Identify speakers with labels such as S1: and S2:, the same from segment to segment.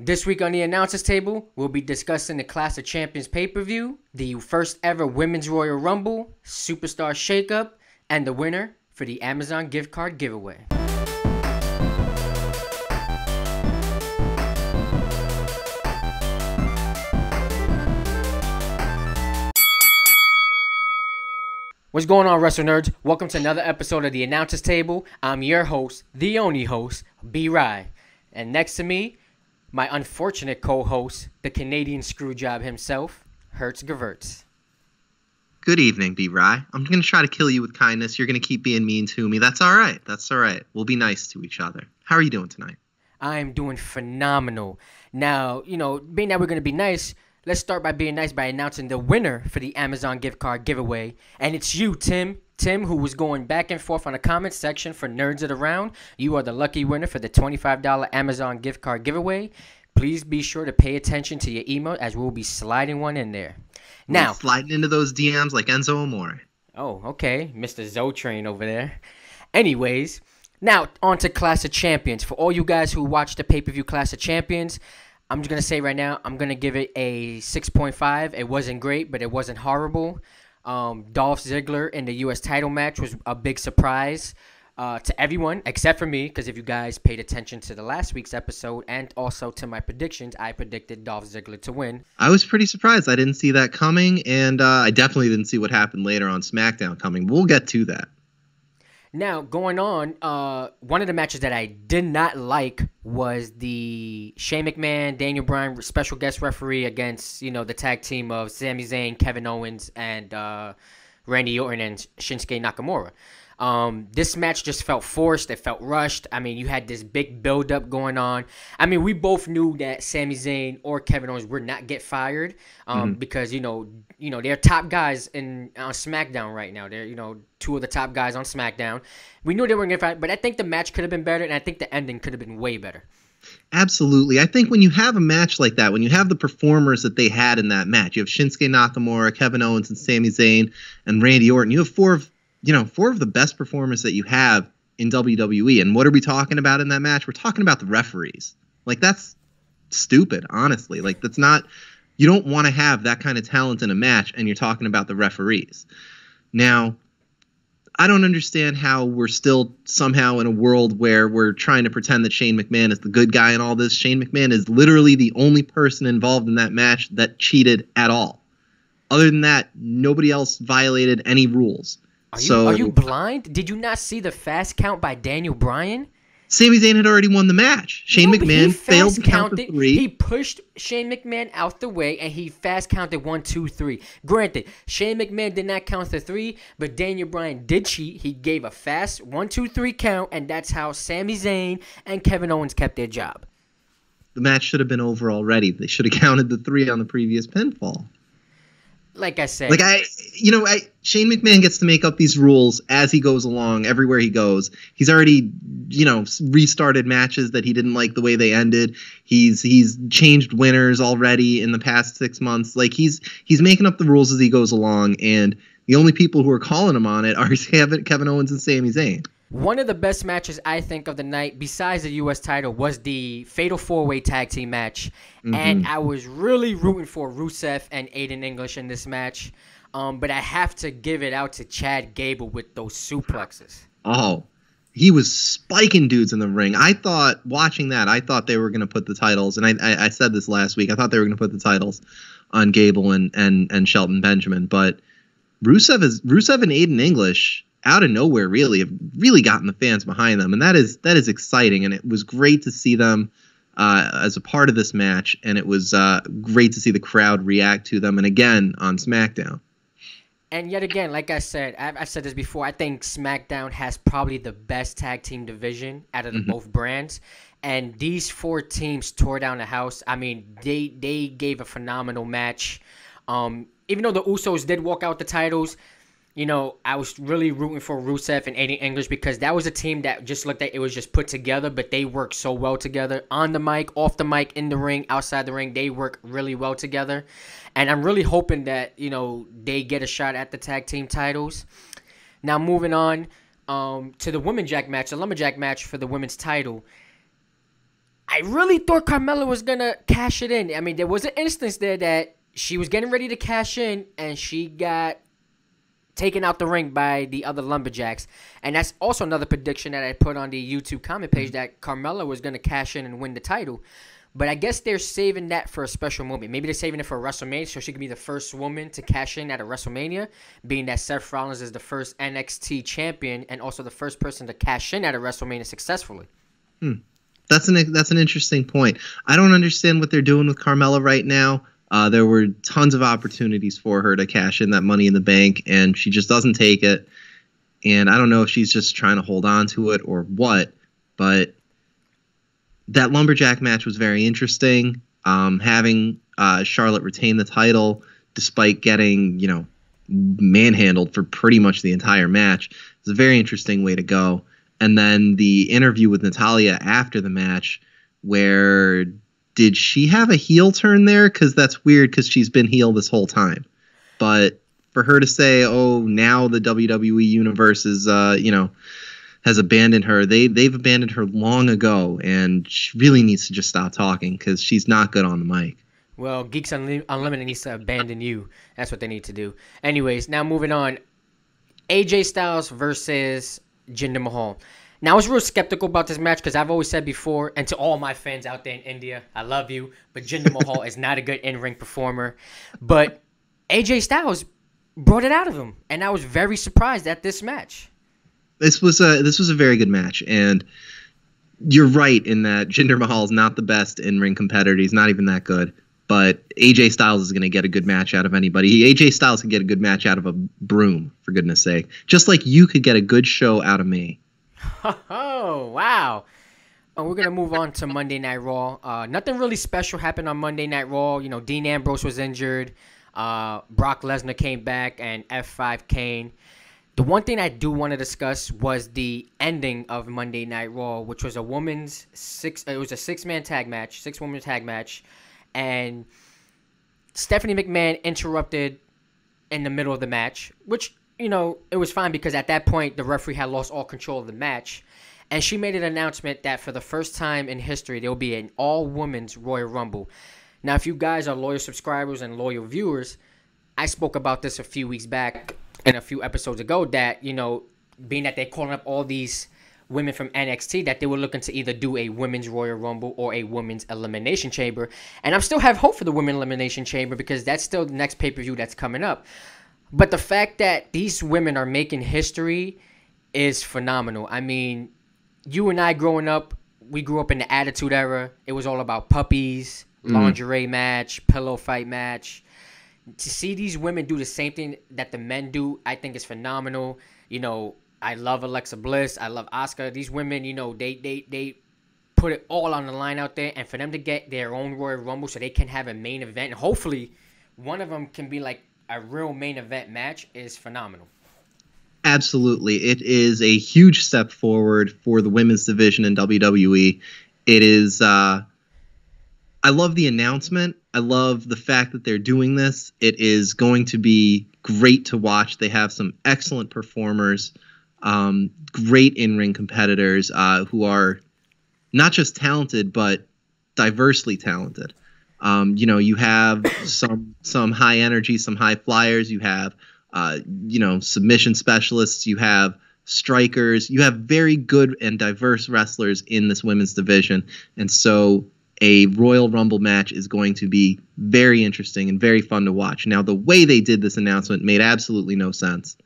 S1: This week on the announcers table, we'll be discussing the Clash of Champions pay-per-view, the first ever Women's Royal Rumble, Superstar Shakeup, and the winner for the Amazon gift card giveaway. What's going on, Wrestle Nerds? Welcome to another episode of the announcers table. I'm your host, the only host, B. Rye. And next to me, my unfortunate co-host, the Canadian Screwjob himself, Hertz Gewurz.
S2: Good evening, B. Rye. I'm going to try to kill you with kindness. You're going to keep being mean to me. That's all right. That's all right. We'll be nice to each other. How are you doing tonight?
S1: I'm doing phenomenal. Now, being that we're going to be nice, let's start by being nice by announcing the winner for the Amazon gift card giveaway. And it's you, Tim. Tim, who was going back and forth on the comments section for Nerds of the Round. You are the lucky winner for the $25 Amazon gift card giveaway. Please be sure to pay attention to your email as we'll be sliding one in there. Now,
S2: sliding into those DMs like Enzo Amore.
S1: Oh, okay. Mr. Zotrain over there. Anyways, now on to Clash of Champions. For all you guys who watched the pay-per-view Clash of Champions, I'm just going to say right now, I'm going to give it a 6.5. It wasn't great, but it wasn't horrible. Dolph Ziggler in the U.S. title match was a big surprise to everyone except for me, because if you guys paid attention to the last week's episode and also to my predictions, I predicted Dolph Ziggler to win.
S2: I was pretty surprised. I didn't see that coming, and I definitely didn't see what happened later on SmackDown coming. We'll get to that.
S1: Now, going on, one of the matches that I did not like was the Shane McMahon, Daniel Bryan special guest referee against, the tag team of Sami Zayn, Kevin Owens, and Randy Orton and Shinsuke Nakamura. This match just felt forced. It felt rushed. I mean, you had this big build-up going on. I mean, we both knew that Sami Zayn or Kevin Owens would not get fired because, they're top guys on SmackDown right now. They're, two of the top guys on SmackDown. We knew they were going to get fired, but I think the match could have been better, and I think the ending could have been way better.
S2: Absolutely. I think when you have a match like that, when you have the performers that they had in that match, you have Shinsuke Nakamura, Kevin Owens, and Sami Zayn, and Randy Orton, you have four of the best performers that you have in WWE. And what are we talking about in that match? We're talking about the referees. Like, that's stupid, honestly. Like, that's not, you don't want to have that kind of talent in a match, and you're talking about the referees. Now, I don't understand how we're still somehow in a world where we're trying to pretend that Shane McMahon is the good guy in all this. Shane McMahon is literally the only person involved in that match that cheated at all. Other than that, nobody else violated any rules.
S1: Are you blind? Did you not see the fast count by Daniel Bryan?
S2: Sami Zayn had already won the match. Shane McMahon failed to count the three.
S1: He pushed Shane McMahon out the way, and he fast counted 1, 2, 3. Granted, Shane McMahon did not count the 3, but Daniel Bryan did cheat. He gave a fast 1, 2, 3 count, and that's how Sami Zayn and Kevin Owens kept their job.
S2: The match should have been over already. They should have counted the 3 on the previous pinfall.
S1: Like I said,
S2: Shane McMahon gets to make up these rules as he goes along, everywhere he goes. He's already, restarted matches that he didn't like the way they ended. He's changed winners already in the past 6 months. Like, he's making up the rules as he goes along, and the only people who are calling him on it are Kevin Owens and Sami Zayn.
S1: One of the best matches, I think, of the night, besides the U.S. title, was the Fatal 4-Way Tag Team match. Mm-hmm. And I was really rooting for Rusev and Aiden English in this match. But I have to give it out to Chad Gable with those suplexes.
S2: Oh, he was spiking dudes in the ring. I thought, watching that, they were going to put the titles, and I said this last week, I thought they were going to put the titles on Gable and Shelton Benjamin. But Rusev and Aiden English, out of nowhere, really have really gotten the fans behind them, and that is exciting. And it was great to see them as a part of this match, and it was great to see the crowd react to them, and again on SmackDown.
S1: And yet again, like I said, I've said this before, I think SmackDown has probably the best tag team division out of both brands. And these 4 teams tore down the house. I mean, they gave a phenomenal match. Even though the Usos did walk out the titles, I was really rooting for Rusev and Aiden English because that was a team that just looked like it was just put together, but they worked so well together. On the mic, off the mic, in the ring, outside the ring, they work really well together. And I'm really hoping that, they get a shot at the tag team titles. Now, moving on to the women's jack match, the lumberjack match for the women's title. I really thought Carmella was gonna cash it in. I mean, there was an instance there that she was getting ready to cash in, and she got taken out the ring by the other Lumberjacks. And that's also another prediction that I put on the YouTube comment page, that Carmella was gonna cash in and win the title. But I guess they're saving that for a special moment. Maybe they're saving it for WrestleMania, so she can be the first woman to cash in at a WrestleMania, being that Seth Rollins is the first NXT champion and also the first person to cash in at a WrestleMania successfully.
S2: That's an interesting point. I don't understand what they're doing with Carmella right now. There were tons of opportunities for her to cash in that Money in the Bank, and she just doesn't take it. And I don't know if she's just trying to hold on to it or what, but that Lumberjack match was very interesting. Having Charlotte retain the title despite getting, manhandled for pretty much the entire match is a very interesting way to go. And then the interview with Natalya after the match, where did she have a heel turn there? Because that's weird, because she's been heel this whole time. But for her to say, oh, now the WWE universe is, has abandoned her. They've abandoned her long ago, and she really needs to just stop talking because she's not good on the mic.
S1: Well, Geeks Unlimited needs to abandon you. That's what they need to do. Anyways, now moving on. AJ Styles versus Jinder Mahal. Now, I was real skeptical about this match because I've always said before, and to all my fans out there in India, I love you, but Jinder Mahal is not a good in-ring performer. But AJ Styles brought it out of him, and I was very surprised at this match.
S2: This was a very good match, and you're right in that Jinder Mahal is not the best in-ring competitor. He's not even that good. But AJ Styles is going to get a good match out of anybody. AJ Styles can get a good match out of a broom, for goodness sake. Just like you could get a good show out of me.
S1: Oh, wow. We're going to move on to Monday Night Raw. Nothing really special happened on Monday Night Raw. Dean Ambrose was injured. Brock Lesnar came back, and F5 Kane. The one thing I do want to discuss was the ending of Monday Night Raw, which was a six-woman tag match. And Stephanie McMahon interrupted in the middle of the match, which, it was fine because at that point, the referee had lost all control of the match. And she made an announcement that for the first time in history, there will be an all-women's Royal Rumble. Now, if you guys are loyal subscribers and loyal viewers, I spoke about this a few weeks back and a few episodes ago that, being that they're calling up all these women from NXT, that they were looking to either do a women's Royal Rumble or a women's Elimination Chamber. And I still have hope for the Women's Elimination Chamber because that's still the next pay-per-view that's coming up. But the fact that these women are making history is phenomenal. I mean, you and I growing up, we grew up in the Attitude Era. It was all about puppies, lingerie match, pillow fight match. To see these women do the same thing that the men do, I think is phenomenal. I love Alexa Bliss. I love Asuka. These women, they put it all on the line out there. And for them to get their own Royal Rumble so they can have a main event, and hopefully one of them can be like a real main event match, is phenomenal.
S2: Absolutely. It is a huge step forward for the women's division in WWE. It is, I love the announcement. I love the fact that they're doing this. It is going to be great to watch. They have some excellent performers. Great in-ring competitors who are not just talented but diversely talented. You have some high energy, some high flyers. You have submission specialists. You have strikers. You have very good and diverse wrestlers in this women's division, and so a Royal Rumble match is going to be very interesting and very fun to watch. Now, the way they did this announcement made absolutely no sense.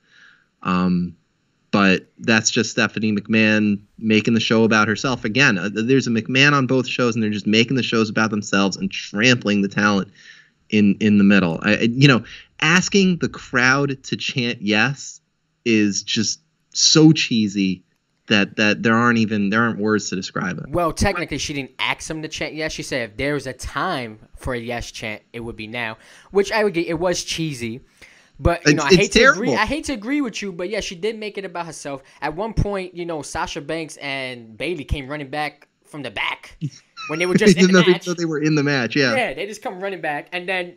S2: But that's just Stephanie McMahon making the show about herself. Again, there's a McMahon on both shows, and they're just making the shows about themselves and trampling the talent in the middle. Asking the crowd to chant yes is just so cheesy that there aren't words to describe it.
S1: Well, technically, she didn't ask him to chant yes. She said if there was a time for a yes chant, it would be now, which I would get. It was cheesy. But, I hate to agree. I hate to agree with you, but yeah, she did make it about herself. At one point, Sasha Banks and Bayley came running back from the back when they were just in the match.
S2: They were in the match, yeah.
S1: Yeah, they just come running back, and then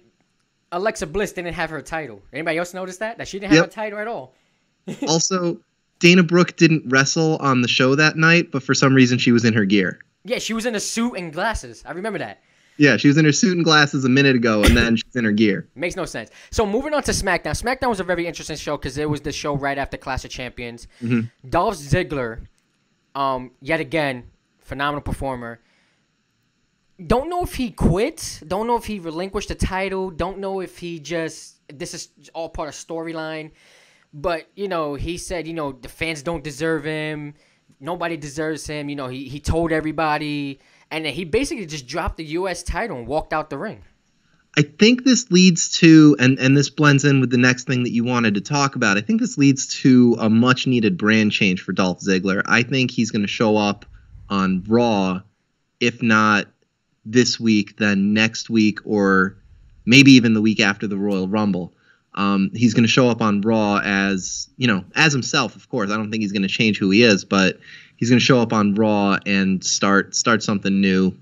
S1: Alexa Bliss didn't have her title. Anybody else notice that? That she didn't have a title at all.
S2: Also, Dana Brooke didn't wrestle on the show that night, but for some reason she was in her gear.
S1: Yeah, she was in a suit and glasses. I remember that.
S2: Yeah, she was in her suit and glasses a minute ago, and then she's in her gear.
S1: Makes no sense. So moving on to SmackDown. SmackDown was a very interesting show because it was the show right after Clash of Champions.
S2: Mm-hmm.
S1: Dolph Ziggler, yet again, phenomenal performer. Don't know if he quit. Don't know if he relinquished the title. Don't know if he just, this is all part of storyline. But, he said, the fans don't deserve him. Nobody deserves him. He told everybody. And then he basically just dropped the U.S. title and walked out the ring.
S2: I think this leads to, and this blends in with the next thing that you wanted to talk about. I think this leads to a much needed brand change for Dolph Ziggler. I think he's going to show up on Raw, if not this week, then next week, or maybe even the week after the Royal Rumble. He's going to show up on Raw as himself, of course. I don't think he's going to change who he is, but he's going to show up on Raw and start something new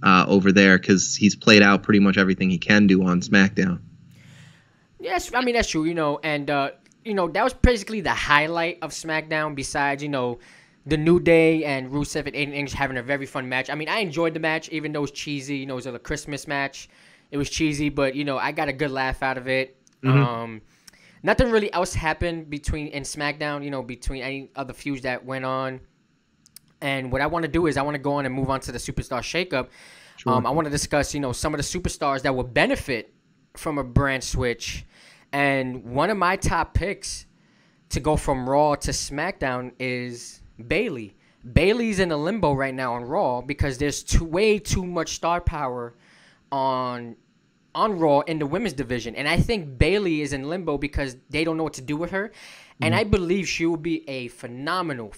S2: over there because he's played out pretty much everything he can do on SmackDown.
S1: Yes, I mean, that's true, and, that was basically the highlight of SmackDown besides, the New Day and Rusev and Aiden English having a very fun match. I mean, I enjoyed the match, even though it was cheesy. It was a Christmas match. It was cheesy, but, I got a good laugh out of it. Mm-hmm. Nothing really else happened in SmackDown, between any other feuds that went on. And what I want to do is I want to go on and move on to the Superstar Shakeup. Sure. I want to discuss, some of the superstars that will benefit from a brand switch. And one of my top picks to go from Raw to SmackDown is Bayley. Bayley's in a limbo right now on Raw because there's way too much star power on Raw in the women's division. And I think Bayley is in limbo because they don't know what to do with her. And I believe she will be a phenomenal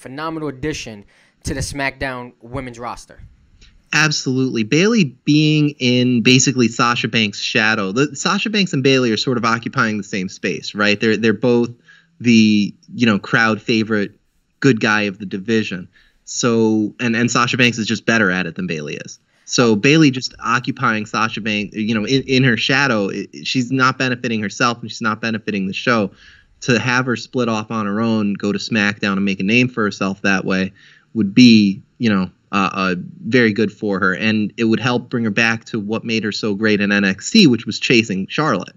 S1: addition to the SmackDown women's roster.
S2: Absolutely. Bayley being in basically Sasha Banks' shadow. Sasha Banks and Bayley are sort of occupying the same space, right? They're both the, crowd favorite good guy of the division. So, and Sasha Banks is just better at it than Bayley is. So Bayley just occupying Sasha Banks, in her shadow, she's not benefiting herself and she's not benefiting the show. To have her split off on her own, go to SmackDown and make a name for herself that way would be, very good for her. And it would help bring her back to what made her so great in NXT, which was chasing Charlotte.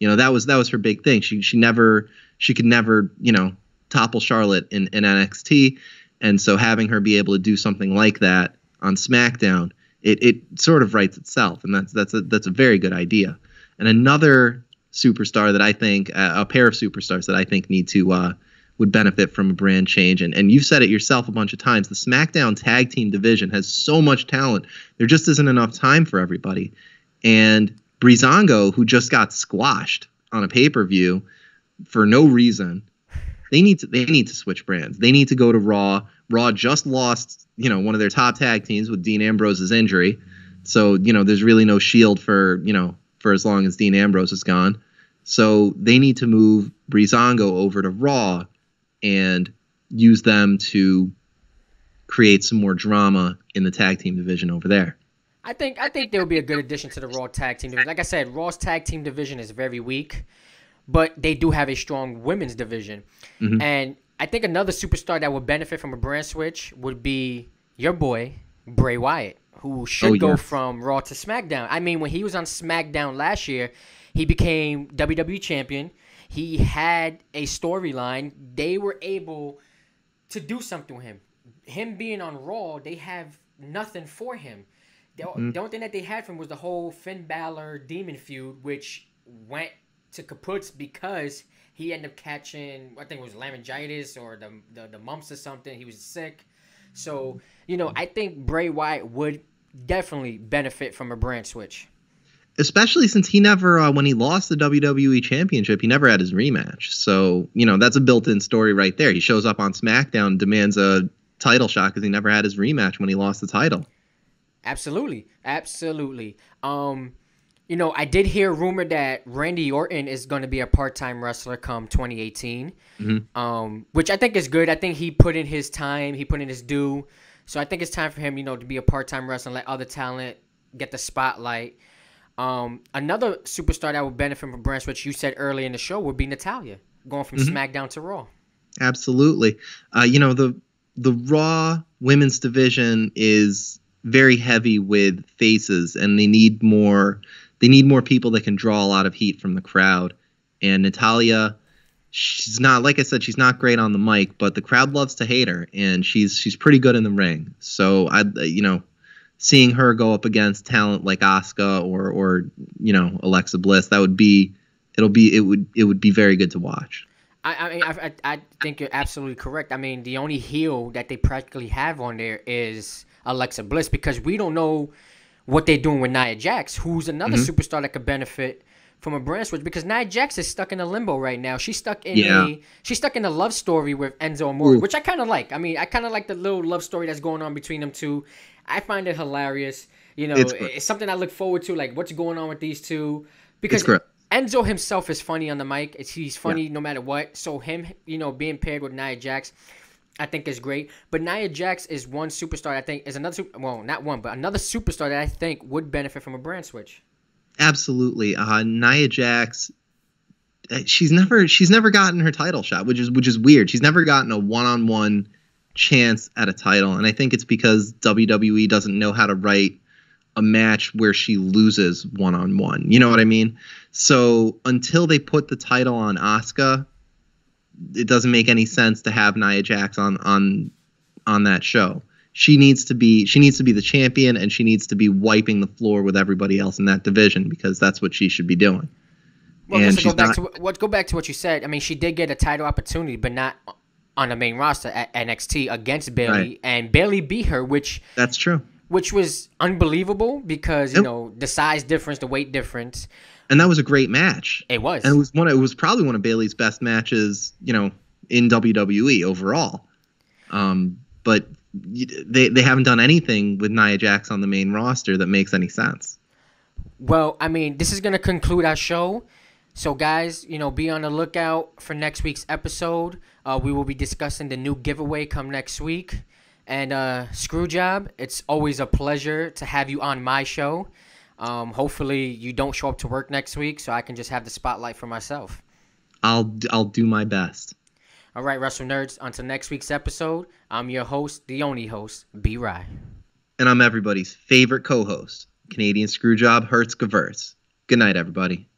S2: That was her big thing. She could never, topple Charlotte in NXT. And so having her be able to do something like that on SmackDown, it sort of writes itself. And that's a very good idea. And another superstar that I think, a pair of superstars that I think need to, would benefit from a brand change. And you've said it yourself a bunch of times. The SmackDown tag team division has so much talent. There just isn't enough time for everybody. And Breezango, who just got squashed on a pay-per-view for no reason, they need to switch brands. They need to go to Raw. Raw just lost, one of their top tag teams with Dean Ambrose's injury. So, there's really no shield for as long as Dean Ambrose is gone. So they need to move Breezango over to Raw and use them to create some more drama in the tag team division over there.
S1: I think they would be a good addition to the Raw tag team division. Like I said, Raw's tag team division is very weak, but they do have a strong women's division. Mm-hmm. And I think another superstar that would benefit from a brand switch would be your boy, Bray Wyatt, who should go from Raw to SmackDown. I mean, when he was on SmackDown last year, he became WWE champion. He had a storyline. They were able to do something with him. Him being on Raw, they have nothing for him. The only thing that they had for him was the whole Finn Balor Demon feud, which went to kaput because he ended up catching, I think it was laryngitis or the mumps or something. He was sick. So, I think Bray Wyatt would definitely benefit from a brand switch.
S2: Especially since he never, when he lost the WWE Championship, he never had his rematch. So, that's a built-in story right there. He shows up on SmackDown and demands a title shot because he never had his rematch when he lost the title.
S1: Absolutely. I did hear a rumor that Randy Orton is going to be a part-time wrestler come 2018, which I think is good. I think he put in his time. He put in his due. So I think it's time for him, to be a part-time wrestler and let other talent get the spotlight. Another superstar that would benefit from a brand switch you said earlier in the show would be Natalya, going from SmackDown to Raw.
S2: Absolutely. The Raw women's division is very heavy with faces, and they need more people that can draw a lot of heat from the crowd. And Natalia, she's not, like I said, she's not great on the mic, but the crowd loves to hate her, and she's pretty good in the ring. So seeing her go up against talent like Asuka or Alexa Bliss, it would be very good to watch.
S1: I think you're absolutely correct. I mean, the only heel that they practically have on there is Alexa Bliss, because we don't know what they're doing with Nia Jax, who's another superstar that could benefit from a brand switch, because Nia Jax is stuck in a limbo right now. She's stuck in a love story with Enzo Amore, which I kind of like. I mean, I kind of like the little love story that's going on between them two. I find it hilarious. It's something I look forward to, like what's going on with these two, because Enzo himself is funny on the mic. He's funny no matter what. So him, being paired with Nia Jax, I think is great. But Nia Jax is one superstar I think is another another superstar that I think would benefit from a brand switch.
S2: Absolutely. Nia Jax, she's never gotten her title shot, which is weird. She's never gotten a one-on-one chance at a title, and I think it's because WWE doesn't know how to write a match where she loses one-on-one. You know what I mean? So until they put the title on Asuka, it doesn't make any sense to have Nia Jax on that show. She needs to be the champion, and she needs to be wiping the floor with everybody else in that division, because that's what she should be doing.
S1: Well, and go back to what you said. I mean, she did get a title opportunity, but not on the main roster at NXT against Bayley, and Bayley beat her,
S2: that's true.
S1: Which was unbelievable because the size difference, the weight difference.
S2: And that was a great match.
S1: It was.
S2: And it was probably one of Bayley's best matches, in WWE overall. But they haven't done anything with Nia Jax on the main roster that makes any sense.
S1: Well, I mean, this is going to conclude our show. So, guys, be on the lookout for next week's episode. We will be discussing the new giveaway come next week. And Screwjob, it's always a pleasure to have you on my show. Hopefully you don't show up to work next week, so I can just have the spotlight for myself.
S2: I'll do my best.
S1: All right, Wrestle Nerds, until next week's episode, I'm your host, the only host, B. Rye.
S2: And I'm everybody's favorite co-host, Canadian Screwjob Hertz Gewurz. Good night, everybody.